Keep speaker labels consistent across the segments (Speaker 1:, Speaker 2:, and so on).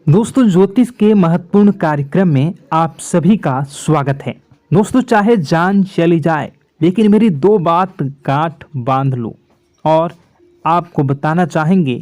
Speaker 1: दोस्तों, ज्योतिष के महत्वपूर्ण कार्यक्रम में आप सभी का स्वागत है। दोस्तों, चाहे जान चली जाए लेकिन मेरी दो बात गांठ बांध लो। और आपको बताना चाहेंगे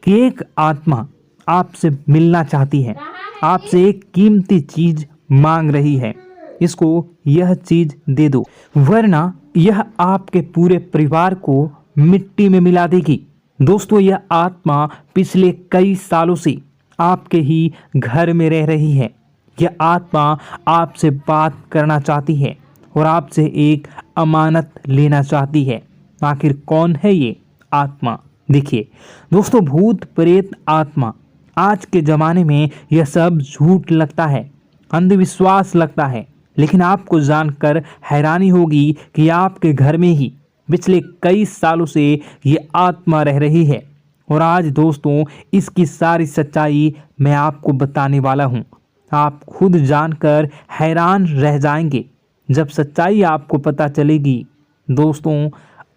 Speaker 1: कि एक आत्मा आपसे मिलना चाहती है, आपसे एक कीमती चीज मांग रही है। इसको यह चीज दे दो, वरना यह आपके पूरे परिवार को मिट्टी में मिला देगी। दोस्तों, यह आत्मा पिछले कई सालों से आपके ही घर में रह रही है। यह आत्मा आपसे बात करना चाहती है और आपसे एक अमानत लेना चाहती है। आखिर कौन है ये आत्मा? देखिए दोस्तों, भूत प्रेत आत्मा, आज के ज़माने में यह सब झूठ लगता है, अंधविश्वास लगता है, लेकिन आपको जानकर हैरानी होगी कि आपके घर में ही पिछले कई सालों से ये आत्मा रह रही है। और आज दोस्तों, इसकी सारी सच्चाई मैं आपको बताने वाला हूँ। आप खुद जानकर हैरान रह जाएंगे जब सच्चाई आपको पता चलेगी। दोस्तों,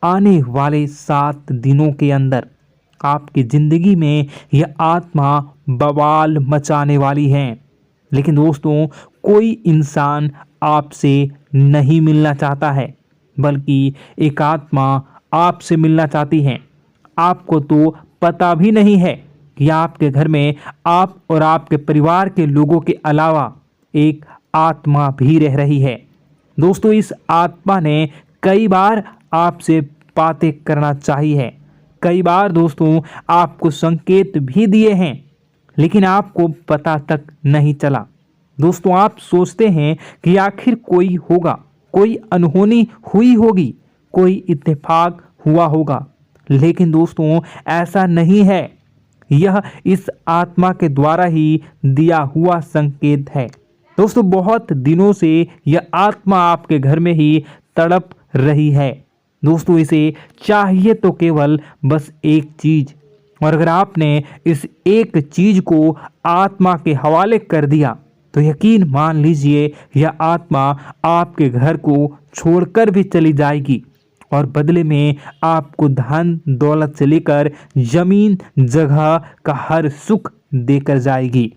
Speaker 1: आने वाले 7 दिनों के अंदर आपकी ज़िंदगी में यह आत्मा बवाल मचाने वाली है। लेकिन दोस्तों, कोई इंसान आपसे नहीं मिलना चाहता है, बल्कि एक आत्मा आपसे मिलना चाहती है। आपको तो पता भी नहीं है कि आपके घर में आप और आपके परिवार के लोगों के अलावा एक आत्मा भी रह रही है। दोस्तों, इस आत्मा ने कई बार आपसे बातें करना चाहिए है, कई बार दोस्तों आपको संकेत भी दिए हैं, लेकिन आपको पता तक नहीं चला। दोस्तों, आप सोचते हैं कि आखिर कोई होगा, कोई अनहोनी हुई होगी, कोई इत्तेफाक हुआ होगा, लेकिन दोस्तों ऐसा नहीं है। यह इस आत्मा के द्वारा ही दिया हुआ संकेत है। दोस्तों, बहुत दिनों से यह आत्मा आपके घर में ही तड़प रही है। दोस्तों, इसे चाहिए तो केवल बस एक चीज, और अगर आपने इस एक चीज को आत्मा के हवाले कर दिया तो यकीन मान लीजिए यह आत्मा आपके घर को छोड़कर भी चली जाएगी और बदले में आपको धन दौलत से लेकर जमीन जगह का हर सुख देकर जाएगी।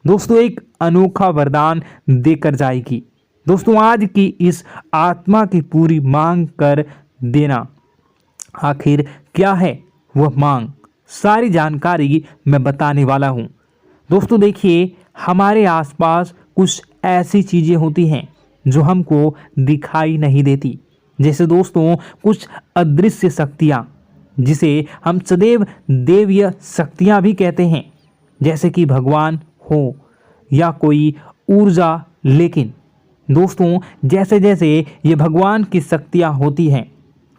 Speaker 1: दोस्तों, एक अनोखा वरदान देकर जाएगी। दोस्तों, आज की इस आत्मा की पूरी मांग कर देना। आखिर क्या है वह मांग? सारी जानकारी मैं बताने वाला हूँ। दोस्तों देखिए, हमारे आसपास कुछ ऐसी चीज़ें होती हैं जो हमको दिखाई नहीं देती, जैसे दोस्तों कुछ अदृश्य शक्तियाँ, जिसे हम सदैव देवीय शक्तियाँ भी कहते हैं, जैसे कि भगवान हो या कोई ऊर्जा। लेकिन दोस्तों, जैसे जैसे ये भगवान की शक्तियाँ होती हैं,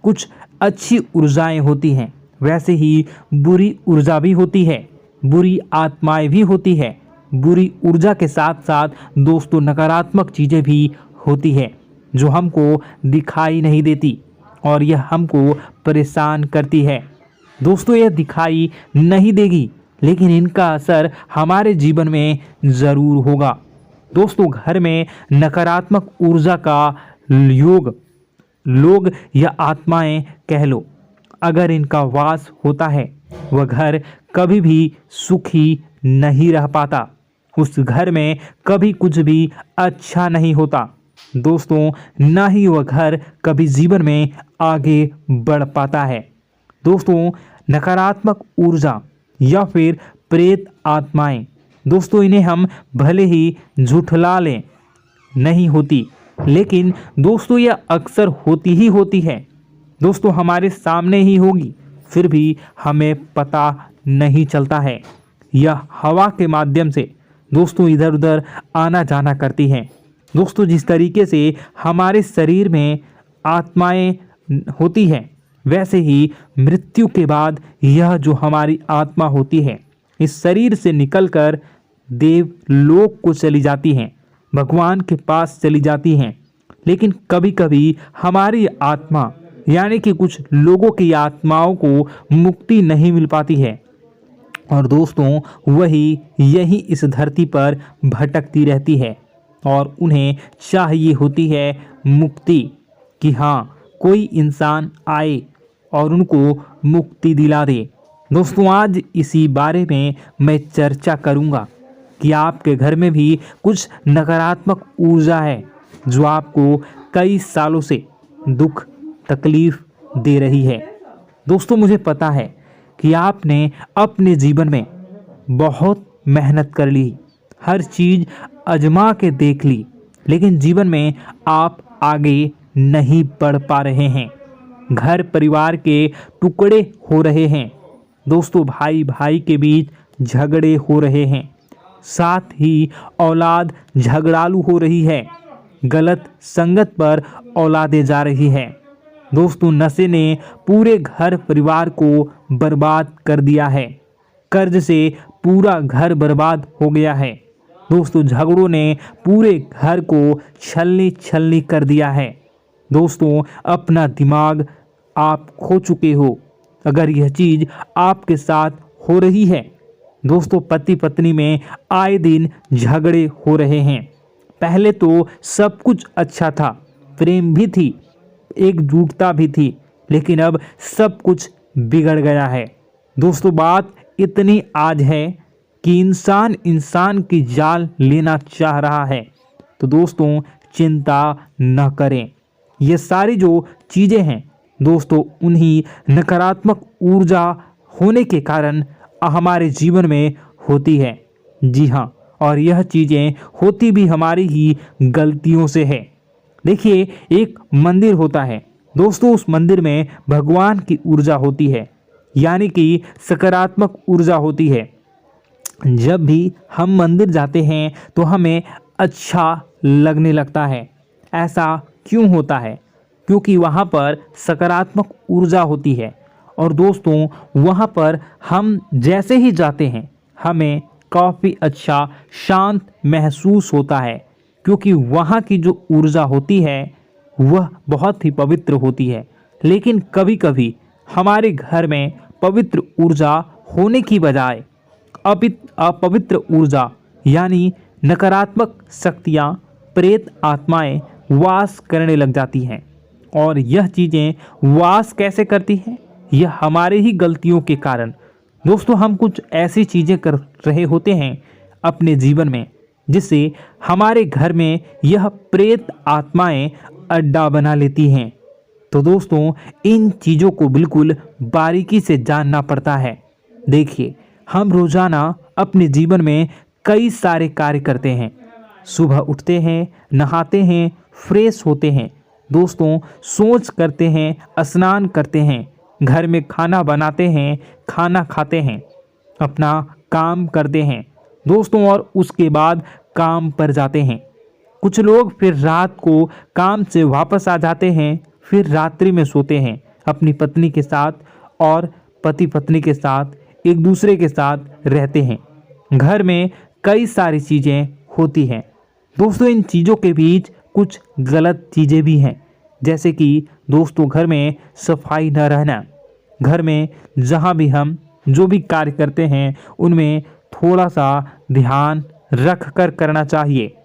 Speaker 1: कुछ अच्छी ऊर्जाएं होती हैं, वैसे ही बुरी ऊर्जा भी होती है, बुरी आत्माएं भी होती है। बुरी ऊर्जा के साथ साथ दोस्तों नकारात्मक चीज़ें भी होती है जो हमको दिखाई नहीं देती और यह हमको परेशान करती है। दोस्तों, यह दिखाई नहीं देगी, लेकिन इनका असर हमारे जीवन में ज़रूर होगा। दोस्तों, घर में नकारात्मक ऊर्जा का योग, लोग या आत्माएं कह लो, अगर इनका वास होता है, वह घर कभी भी सुखी नहीं रह पाता। उस घर में कभी कुछ भी अच्छा नहीं होता। दोस्तों, ना ही वह घर कभी जीवन में आगे बढ़ पाता है। दोस्तों, नकारात्मक ऊर्जा या फिर प्रेत आत्माएं, दोस्तों इन्हें हम भले ही झुठला लें नहीं होती, लेकिन दोस्तों यह अक्सर होती ही होती है। दोस्तों, हमारे सामने ही होगी, फिर भी हमें पता नहीं चलता है। यह हवा के माध्यम से दोस्तों इधर उधर आना जाना करती हैं। दोस्तों, जिस तरीके से हमारे शरीर में आत्माएं होती हैं, वैसे ही मृत्यु के बाद यह जो हमारी आत्मा होती है, इस शरीर से निकलकर देवलोक को चली जाती हैं, भगवान के पास चली जाती हैं। लेकिन कभी कभी हमारी आत्मा, यानी कि कुछ लोगों की आत्माओं को मुक्ति नहीं मिल पाती है, और दोस्तों वही यही इस धरती पर भटकती रहती है और उन्हें चाहिए होती है मुक्ति, कि हाँ कोई इंसान आए और उनको मुक्ति दिला दे। दोस्तों, आज इसी बारे में मैं चर्चा करूँगा कि आपके घर में भी कुछ नकारात्मक ऊर्जा है जो आपको कई सालों से दुख तकलीफ दे रही है। दोस्तों, मुझे पता है कि आपने अपने जीवन में बहुत मेहनत कर ली, हर चीज़ आजमा के देख ली, लेकिन जीवन में आप आगे नहीं बढ़ पा रहे हैं। घर परिवार के टुकड़े हो रहे हैं। दोस्तों, भाई भाई के बीच झगड़े हो रहे हैं। साथ ही औलाद झगड़ालू हो रही है। गलत संगत पर औलादें जा रही है। दोस्तों, नशे ने पूरे घर परिवार को बर्बाद कर दिया है। कर्ज से पूरा घर बर्बाद हो गया है। दोस्तों, झगड़ों ने पूरे घर को छलनी छलनी कर दिया है। दोस्तों, अपना दिमाग आप खो चुके हो अगर यह चीज़ आपके साथ हो रही है। दोस्तों, पति पत्नी में आए दिन झगड़े हो रहे हैं। पहले तो सब कुछ अच्छा था, प्रेम भी थी, एकजुटता भी थी, लेकिन अब सब कुछ बिगड़ गया है। दोस्तों, बात इतनी आज है कि इंसान इंसान की जान लेना चाह रहा है। तो दोस्तों, चिंता न करें। ये सारी जो चीज़ें हैं दोस्तों, उन्हीं नकारात्मक ऊर्जा होने के कारण हमारे जीवन में होती है। जी हाँ, और यह चीज़ें होती भी हमारी ही गलतियों से है। देखिए, एक मंदिर होता है दोस्तों, उस मंदिर में भगवान की ऊर्जा होती है, यानी कि सकारात्मक ऊर्जा होती है। जब भी हम मंदिर जाते हैं तो हमें अच्छा लगने लगता है। ऐसा क्यों होता है? क्योंकि वहाँ पर सकारात्मक ऊर्जा होती है। और दोस्तों, वहाँ पर हम जैसे ही जाते हैं हमें काफ़ी अच्छा शांत महसूस होता है, क्योंकि वहाँ की जो ऊर्जा होती है वह बहुत ही पवित्र होती है। लेकिन कभी कभी हमारे घर में पवित्र ऊर्जा होने की बजाय अपवित्र ऊर्जा यानी नकारात्मक शक्तियाँ, प्रेत आत्माएं वास करने लग जाती हैं। और यह चीज़ें वास कैसे करती हैं? यह हमारे ही गलतियों के कारण। दोस्तों, हम कुछ ऐसी चीज़ें कर रहे होते हैं अपने जीवन में जिससे हमारे घर में यह प्रेत आत्माएं अड्डा बना लेती हैं। तो दोस्तों, इन चीज़ों को बिल्कुल बारीकी से जानना पड़ता है। देखिए, हम रोज़ाना अपने जीवन में कई सारे कार्य करते हैं। सुबह उठते हैं, नहाते हैं, फ्रेश होते हैं। दोस्तों, सोच करते हैं, स्नान करते हैं, घर में खाना बनाते हैं, खाना खाते हैं, अपना काम करते हैं दोस्तों, और उसके बाद काम पर जाते हैं। कुछ लोग फिर रात को काम से वापस आ जाते हैं, फिर रात्रि में सोते हैं अपनी पत्नी के साथ, और पति पत्नी के साथ एक दूसरे के साथ रहते हैं। घर में कई सारी चीज़ें होती हैं दोस्तों। इन चीज़ों के बीच कुछ गलत चीज़ें भी हैं, जैसे कि दोस्तों, घर में सफाई न रहना। घर में जहाँ भी हम जो भी कार्य करते हैं उनमें थोड़ा सा ध्यान रख कर करना चाहिए।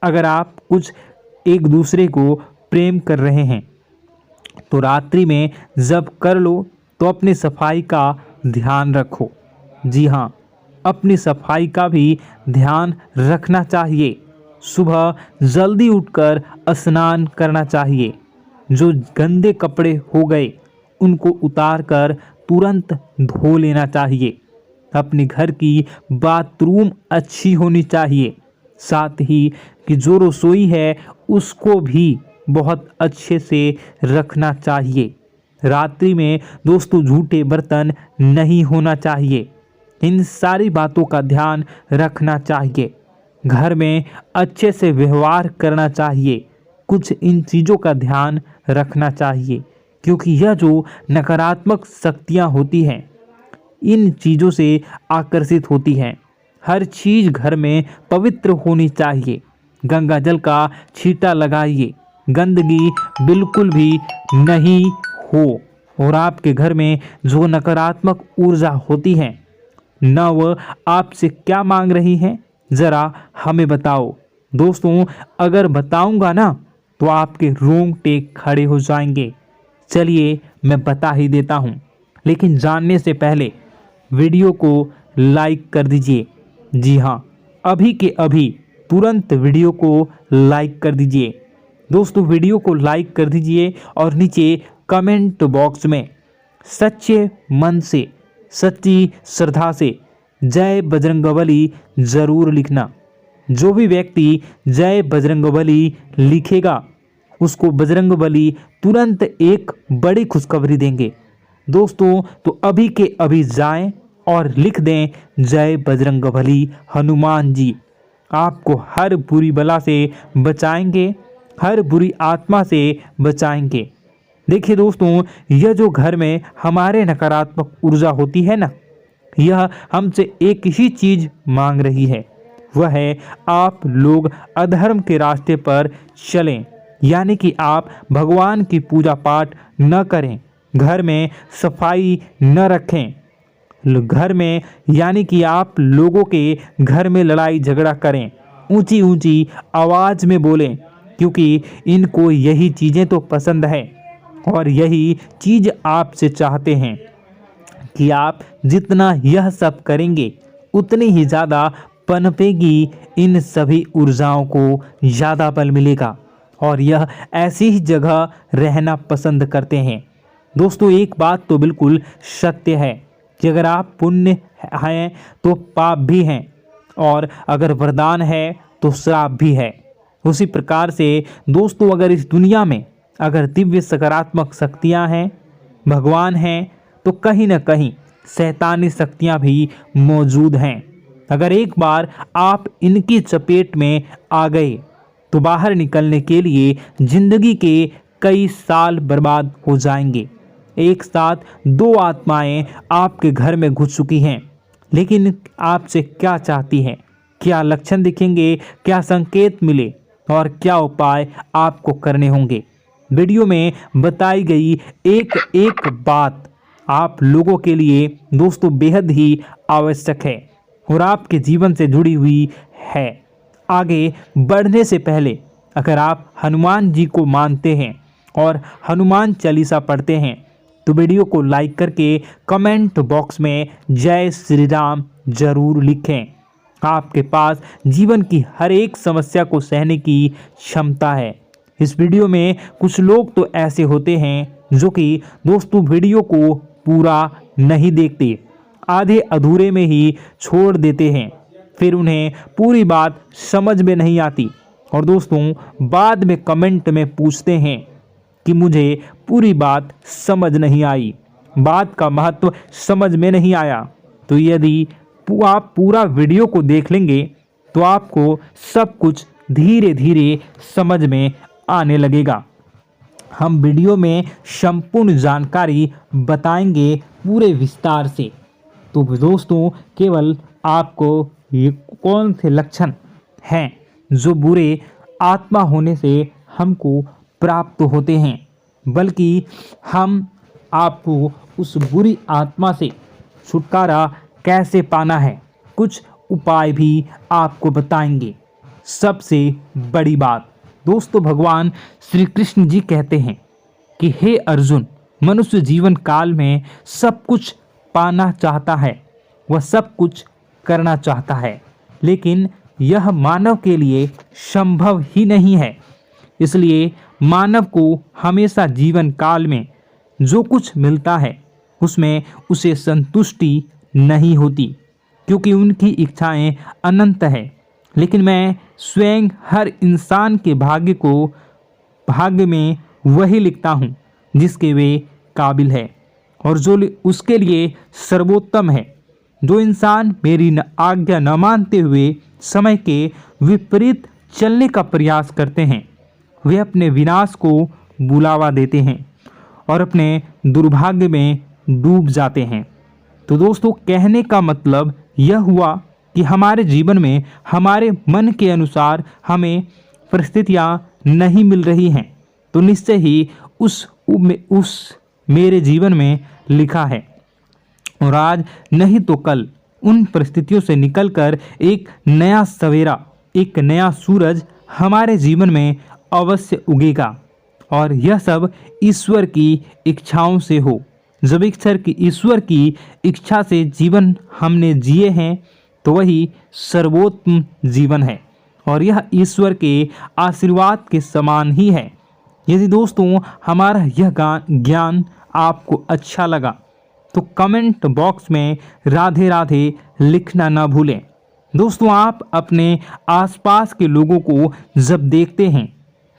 Speaker 1: अगर आप कुछ एक दूसरे को प्रेम कर रहे हैं तो रात्रि में जब कर लो तो अपनी सफाई का ध्यान रखो। जी हाँ, अपनी सफाई का भी ध्यान रखना चाहिए। सुबह जल्दी उठकर स्नान करना चाहिए। जो गंदे कपड़े हो गए उनको उतार कर तुरंत धो लेना चाहिए। अपने घर की बाथरूम अच्छी होनी चाहिए। साथ ही कि जो रसोई है उसको भी बहुत अच्छे से रखना चाहिए। रात्रि में दोस्तों, झूठे बर्तन नहीं होना चाहिए। इन सारी बातों का ध्यान रखना चाहिए। घर में अच्छे से व्यवहार करना चाहिए। कुछ इन चीज़ों का ध्यान रखना चाहिए, क्योंकि यह जो नकारात्मक शक्तियाँ होती हैं इन चीज़ों से आकर्षित होती हैं। हर चीज़ घर में पवित्र होनी चाहिए। गंगा जल का छींटा लगाइए, गंदगी बिल्कुल भी नहीं हो। और आपके घर में जो नकारात्मक ऊर्जा होती है न वह आपसे क्या मांग रही है, ज़रा हमें बताओ। दोस्तों, अगर बताऊंगा ना तो आपके रोंगटे खड़े हो जाएंगे। चलिए मैं बता ही देता हूँ, लेकिन जानने से पहले वीडियो को लाइक कर दीजिए। जी हाँ, अभी के अभी तुरंत वीडियो को लाइक कर दीजिए। दोस्तों वीडियो को लाइक कर दीजिए और नीचे कमेंट बॉक्स में सच्चे मन से, सच्ची श्रद्धा से जय बजरंगबली ज़रूर लिखना। जो भी व्यक्ति जय बजरंगबली लिखेगा उसको बजरंगबली तुरंत एक बड़ी खुशखबरी देंगे। दोस्तों तो अभी के अभी जाएं और लिख दें जय बजरंगबली हनुमान जी, आपको हर बुरी बला से बचाएंगे, हर बुरी आत्मा से बचाएंगे। देखिए दोस्तों, यह जो घर में हमारे नकारात्मक ऊर्जा होती है ना, यह हमसे एक ही चीज़ मांग रही है, वह है आप लोग अधर्म के रास्ते पर चलें, यानी कि आप भगवान की पूजा पाठ न करें, घर में सफाई न रखें, घर में यानी कि आप लोगों के घर में लड़ाई झगड़ा करें, ऊंची ऊंची आवाज़ में बोलें, क्योंकि इनको यही चीज़ें तो पसंद है और यही चीज़ आपसे चाहते हैं कि आप जितना यह सब करेंगे उतनी ही ज़्यादा पनपेगी इन सभी ऊर्जाओं को ज़्यादा बल मिलेगा और यह ऐसी ही जगह रहना पसंद करते हैं। दोस्तों एक बात तो बिल्कुल सत्य है कि अगर आप पुण्य हैं तो पाप भी हैं और अगर वरदान है तो श्राप भी है। उसी प्रकार से दोस्तों अगर इस दुनिया में अगर दिव्य सकारात्मक शक्तियां हैं, भगवान हैं, तो कहीं ना कहीं शैतानी शक्तियां भी मौजूद हैं। अगर एक बार आप इनकी चपेट में आ गए तो बाहर निकलने के लिए जिंदगी के कई साल बर्बाद हो जाएंगे। एक साथ दो आत्माएं आपके घर में घुस चुकी हैं, लेकिन आपसे क्या चाहती हैं, क्या लक्षण दिखेंगे, क्या संकेत मिले और क्या उपाय आपको करने होंगे। वीडियो में बताई गई एक एक बात आप लोगों के लिए दोस्तों बेहद ही आवश्यक है और आपके जीवन से जुड़ी हुई है। आगे बढ़ने से पहले अगर आप हनुमान जी को मानते हैं और हनुमान चालीसा पढ़ते हैं तो वीडियो को लाइक करके कमेंट बॉक्स में जय श्री राम जरूर लिखें। आपके पास जीवन की हर एक समस्या को सहने की क्षमता है। इस वीडियो में कुछ लोग तो ऐसे होते हैं जो कि दोस्तों वीडियो को पूरा नहीं देखते, आधे अधूरे में ही छोड़ देते हैं, फिर उन्हें पूरी बात समझ में नहीं आती और दोस्तों बाद में कमेंट में पूछते हैं कि मुझे पूरी बात समझ नहीं आई, बात का महत्व समझ में नहीं आया। तो यदि आप पूरा वीडियो को देख लेंगे तो आपको सब कुछ धीरे धीरे समझ में आने लगेगा। हम वीडियो में संपूर्ण जानकारी बताएंगे पूरे विस्तार से। तो दोस्तों केवल आपको ये कौन से लक्षण हैं जो बुरे आत्मा होने से हमको प्राप्त होते हैं, बल्कि हम आपको उस बुरी आत्मा से छुटकारा कैसे पाना है, कुछ उपाय भी आपको बताएंगे। सबसे बड़ी बात दोस्तों, भगवान श्री कृष्ण जी कहते हैं कि हे अर्जुन, मनुष्य जीवन काल में सब कुछ पाना चाहता है, वह सब कुछ करना चाहता है, लेकिन यह मानव के लिए संभव ही नहीं है। इसलिए मानव को हमेशा जीवन काल में जो कुछ मिलता है उसमें उसे संतुष्टि नहीं होती, क्योंकि उनकी इच्छाएं अनंत है। लेकिन मैं स्वयं हर इंसान के भाग्य में वही लिखता हूँ जिसके वे काबिल है और जो उसके लिए सर्वोत्तम है। जो इंसान मेरी आज्ञा न मानते हुए समय के विपरीत चलने का प्रयास करते हैं, वे अपने विनाश को बुलावा देते हैं और अपने दुर्भाग्य में डूब जाते हैं। तो दोस्तों कहने का मतलब यह हुआ कि हमारे जीवन में हमारे मन के अनुसार हमें परिस्थितियां नहीं मिल रही हैं, तो निश्चय ही उस मेरे जीवन में लिखा है और आज नहीं तो कल उन परिस्थितियों से निकलकर एक नया सवेरा, एक नया सूरज हमारे जीवन में अवश्य उगेगा और यह सब ईश्वर की इच्छाओं से हो। जब ईश्वर की इच्छा से जीवन हमने जिए हैं तो वही सर्वोत्तम जीवन है और यह ईश्वर के आशीर्वाद के समान ही है। यदि दोस्तों हमारा यह ज्ञान आपको अच्छा लगा तो कमेंट बॉक्स में राधे राधे लिखना ना भूलें। दोस्तों आप अपने आसपास के लोगों को जब देखते हैं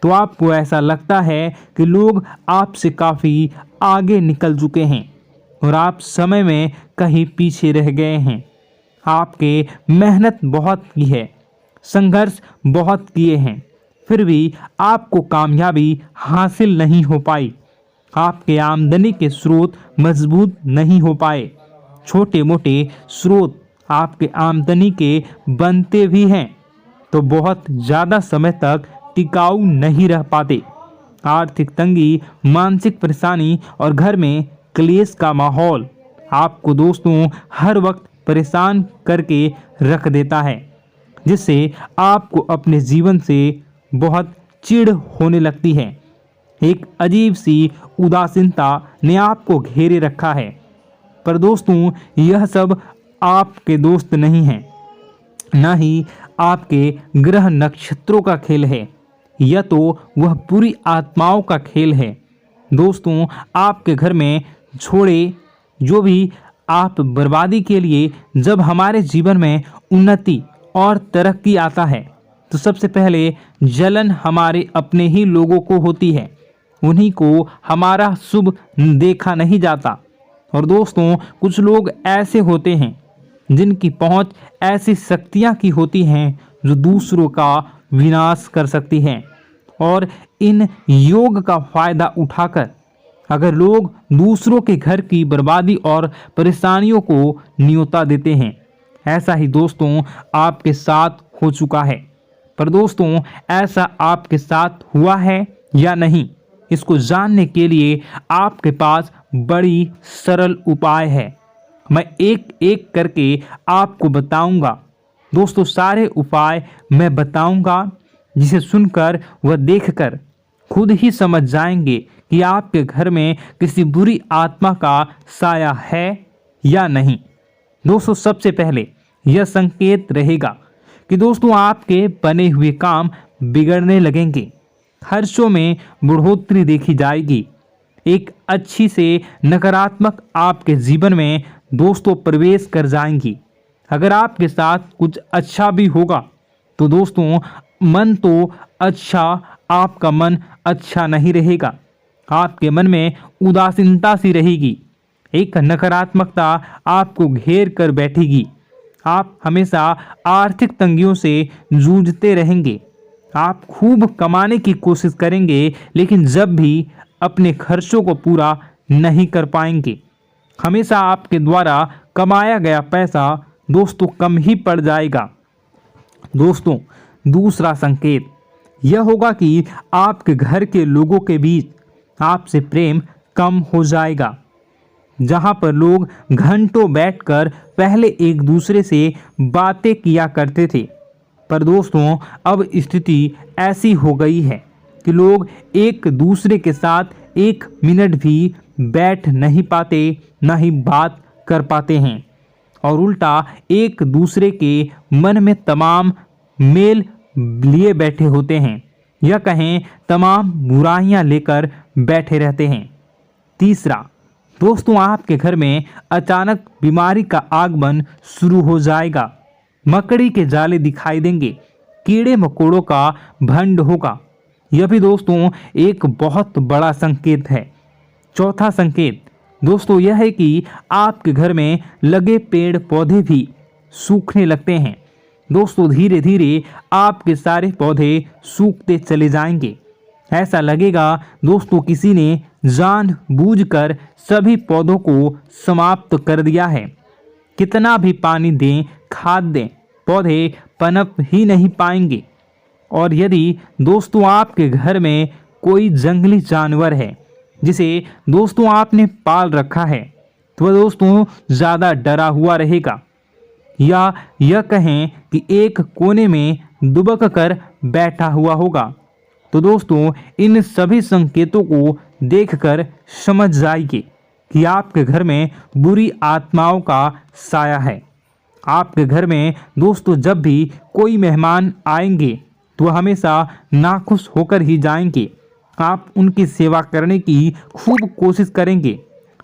Speaker 1: तो आपको ऐसा लगता है कि लोग आपसे काफ़ी आगे निकल चुके हैं और आप समय में कहीं पीछे रह गए हैं। आपके मेहनत बहुत की है, संघर्ष बहुत किए हैं, फिर भी आपको कामयाबी हासिल नहीं हो पाई। आपके आमदनी के स्रोत मजबूत नहीं हो पाए। छोटे मोटे स्रोत आपके आमदनी के बनते भी हैं तो बहुत ज़्यादा समय तक टिकाऊ नहीं रह पाते। आर्थिक तंगी, मानसिक परेशानी और घर में क्लेश का माहौल आपको दोस्तों हर वक्त परेशान करके रख देता है, जिससे आपको अपने जीवन से बहुत चिढ़ होने लगती है। एक अजीब सी उदासीनता ने आपको घेरे रखा है। पर दोस्तों यह सब आपके दोस्त नहीं हैं, न ही आपके ग्रह नक्षत्रों का खेल है, यह तो वह बुरी आत्माओं का खेल है। दोस्तों आपके घर में छोड़े जो भी आप बर्बादी के लिए जब हमारे जीवन में उन्नति और तरक्की आता है तो सबसे पहले जलन हमारे अपने ही लोगों को होती है। उन्हीं को हमारा शुभ देखा नहीं जाता। और दोस्तों कुछ लोग ऐसे होते हैं जिनकी पहुंच ऐसी शक्तियां की होती हैं जो दूसरों का विनाश कर सकती हैं। और इन योग का फायदा उठाकर अगर लोग दूसरों के घर की बर्बादी और परेशानियों को न्योता देते हैं, ऐसा ही दोस्तों आपके साथ हो चुका है। पर दोस्तों ऐसा आपके साथ हुआ है या नहीं, इसको जानने के लिए आपके पास बड़ी सरल उपाय है। मैं एक एक करके आपको बताऊंगा। दोस्तों सारे उपाय मैं बताऊंगा, जिसे सुनकर व देखकर खुद ही समझ जाएंगे कि आपके घर में किसी बुरी आत्मा का साया है या नहीं। दोस्तों सबसे पहले यह संकेत रहेगा कि दोस्तों आपके बने हुए काम बिगड़ने लगेंगे, खर्चों में बढ़ोतरी देखी जाएगी, एक अच्छी से नकारात्मक आपके जीवन में दोस्तों प्रवेश कर जाएंगी। अगर आपके साथ कुछ अच्छा भी होगा तो दोस्तों मन तो अच्छा, आपका मन अच्छा नहीं रहेगा। आपके मन में उदासीनता सी रहेगी, एक नकारात्मकता आपको घेर कर बैठेगी। आप हमेशा आर्थिक तंगियों से जूझते रहेंगे। आप खूब कमाने की कोशिश करेंगे लेकिन जब भी अपने खर्चों को पूरा नहीं कर पाएंगे। हमेशा आपके द्वारा कमाया गया पैसा दोस्तों कम ही पड़ जाएगा। दोस्तों दूसरा संकेत यह होगा कि आपके घर के लोगों के बीच आपसे प्रेम कम हो जाएगा। जहां पर लोग घंटों बैठकर पहले एक दूसरे से बातें किया करते थे, पर दोस्तों अब स्थिति ऐसी हो गई है कि लोग एक दूसरे के साथ एक मिनट भी बैठ नहीं पाते, ना ही बात कर पाते हैं और उल्टा एक दूसरे के मन में तमाम मेल लिए बैठे होते हैं, या कहें तमाम बुराइयां लेकर बैठे रहते हैं। तीसरा दोस्तों आपके घर में अचानक बीमारी का आगमन शुरू हो जाएगा। मकड़ी के जाले दिखाई देंगे, कीड़े मकोड़ों का भंड होगा। यह भी दोस्तों एक बहुत बड़ा संकेत है। चौथा संकेत दोस्तों यह है कि आपके घर में लगे पेड़ पौधे भी सूखने लगते हैं। दोस्तों धीरे धीरे आपके सारे पौधे सूखते चले जाएंगे। ऐसा लगेगा दोस्तों किसी ने जानबूझकर सभी पौधों को समाप्त कर दिया है। कितना भी पानी दें, खाद दें, पौधे पनप ही नहीं पाएंगे। और यदि दोस्तों आपके घर में कोई जंगली जानवर है जिसे दोस्तों आपने पाल रखा है तो वह दोस्तों ज़्यादा डरा हुआ रहेगा, या यह कहें कि एक कोने में दुबक कर बैठा हुआ होगा, तो दोस्तों इन सभी संकेतों को देखकर समझ जाइए कि आपके घर में बुरी आत्माओं का साया है। आपके घर में दोस्तों जब भी कोई मेहमान आएंगे तो हमेशा नाखुश होकर ही जाएंगे। आप उनकी सेवा करने की खूब कोशिश करेंगे,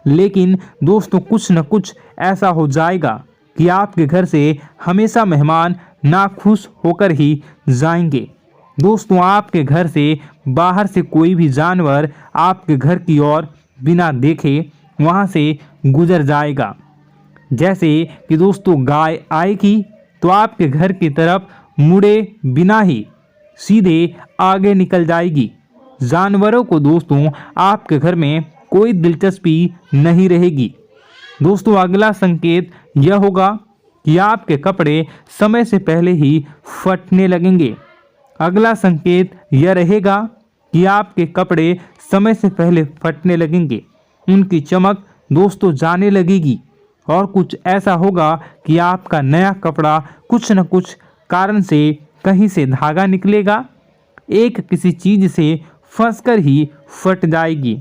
Speaker 1: लेकिन दोस्तों कुछ न कुछ ऐसा हो जाएगा कि आपके घर से हमेशा मेहमान नाखुश होकर ही जाएंगे। दोस्तों आपके घर से बाहर से कोई भी जानवर आपके घर की ओर बिना देखे वहां से गुजर जाएगा। जैसे कि दोस्तों गाय आएगी तो आपके घर की तरफ मुड़े बिना ही सीधे आगे निकल जाएगी। जानवरों को दोस्तों आपके घर में कोई दिलचस्पी नहीं रहेगी। दोस्तों अगला संकेत यह होगा कि आपके कपड़े समय से पहले ही फटने लगेंगे। अगला संकेत यह रहेगा कि आपके कपड़े समय से पहले फटने लगेंगे, उनकी चमक दोस्तों जाने लगेगी और कुछ ऐसा होगा कि आपका नया कपड़ा कुछ न कुछ कारण से कहीं से धागा निकलेगा, एक किसी चीज से फंसकर ही फट जाएगी।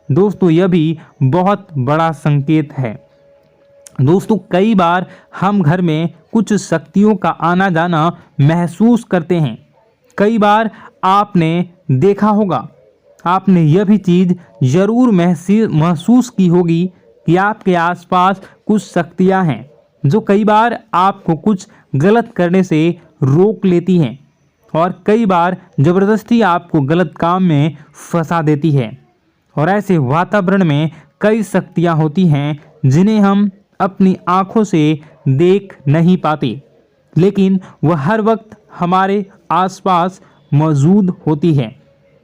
Speaker 1: दोस्तों यह भी बहुत बड़ा संकेत है। दोस्तों कई बार हम घर में कुछ शक्तियों का आना जाना महसूस करते हैं। कई बार आपने देखा होगा, आपने यह भी चीज़ ज़रूर महसूस की होगी कि आपके आसपास कुछ शक्तियां हैं जो कई बार आपको कुछ गलत करने से रोक लेती हैं और कई बार ज़बरदस्ती आपको गलत काम में फंसा देती है। और ऐसे वातावरण में कई शक्तियां होती हैं जिन्हें हम अपनी आँखों से देख नहीं पाते, लेकिन वह हर वक्त हमारे आसपास मौजूद होती है।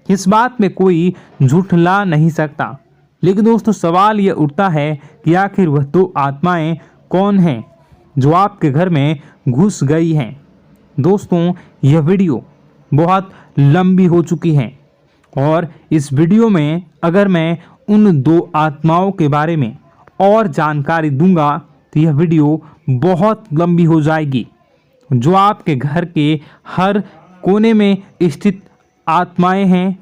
Speaker 1: इस बात में कोई झूठला नहीं सकता। लेकिन दोस्तों सवाल यह उठता है कि आखिर वह दो आत्माएं कौन हैं जो आपके घर में घुस गई हैं। दोस्तों यह वीडियो बहुत लंबी हो चुकी है और इस वीडियो में अगर मैं उन दो आत्माओं के बारे में और जानकारी दूंगा तो यह वीडियो बहुत लंबी हो जाएगी। जो आपके घर के हर कोने में स्थित आत्माएं हैं।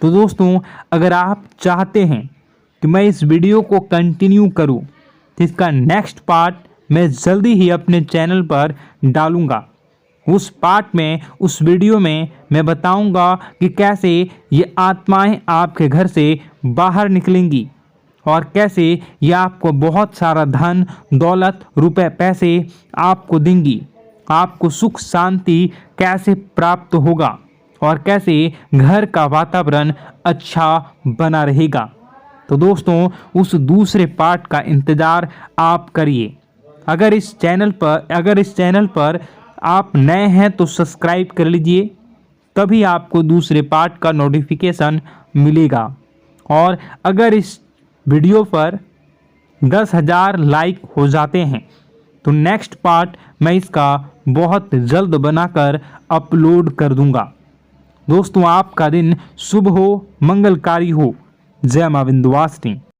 Speaker 1: तो दोस्तों अगर आप चाहते हैं कि मैं इस वीडियो को कंटिन्यू करूं तो इसका नेक्स्ट पार्ट मैं जल्दी ही अपने चैनल पर डालूंगा। उस पार्ट में, उस वीडियो में मैं बताऊंगा कि कैसे ये आत्माएं आपके घर से बाहर निकलेंगी और कैसे ये आपको बहुत सारा धन दौलत रुपए पैसे आपको देंगी, आपको सुख शांति कैसे प्राप्त होगा और कैसे घर का वातावरण अच्छा बना रहेगा। तो दोस्तों उस दूसरे पार्ट का इंतज़ार आप करिए। अगर इस चैनल पर आप नए हैं तो सब्सक्राइब कर लीजिए, तभी आपको दूसरे पार्ट का नोटिफिकेशन मिलेगा। और अगर इस वीडियो पर 10,000 लाइक हो जाते हैं तो नेक्स्ट पार्ट मैं इसका बहुत जल्द बनाकर अपलोड कर दूंगा। दोस्तों आपका दिन शुभ हो, मंगलकारी हो। जय मां विंध्यवासिनी।